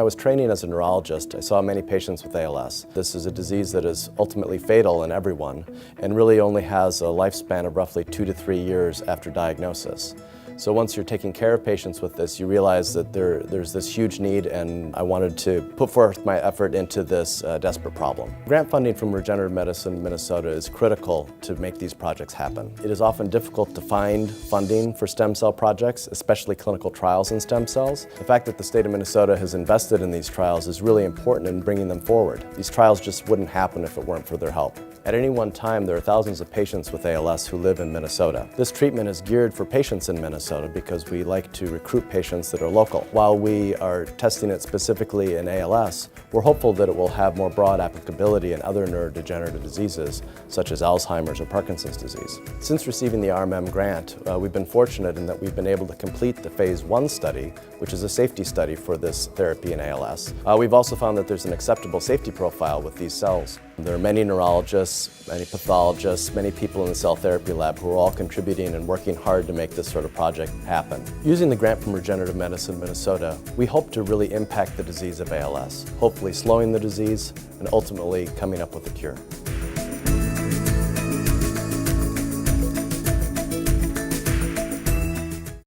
was training as a neurologist, I saw many patients with ALS. This is a disease that is ultimately fatal in everyone and really only has a lifespan of roughly 2 to 3 years after diagnosis. So once you're taking care of patients with this, you realize that there's this huge need, and I wanted to put forth my effort into this desperate problem. Grant funding from Regenerative Medicine Minnesota is critical to make these projects happen. It is often difficult to find funding for stem cell projects, especially clinical trials in stem cells. The fact that the state of Minnesota has invested in these trials is really important in bringing them forward. These trials just wouldn't happen if it weren't for their help. At any one time, there are thousands of patients with ALS who live in Minnesota. This treatment is geared for patients in Minnesota because we like to recruit patients that are local. While we are testing it specifically in ALS, we're hopeful that it will have more broad applicability in other neurodegenerative diseases, such as Alzheimer's or Parkinson's disease. Since receiving the RMM grant, we've been fortunate in that we've been able to complete the Phase I study, which is a safety study for this therapy in ALS. We've also found that there's an acceptable safety profile with these cells. There are many neurologists, many pathologists, many people in the cell therapy lab who are all contributing and working hard to make this sort of project happen. Using the grant from Regenerative Medicine Minnesota, we hope to really impact the disease of ALS, hopefully slowing the disease and ultimately coming up with a cure.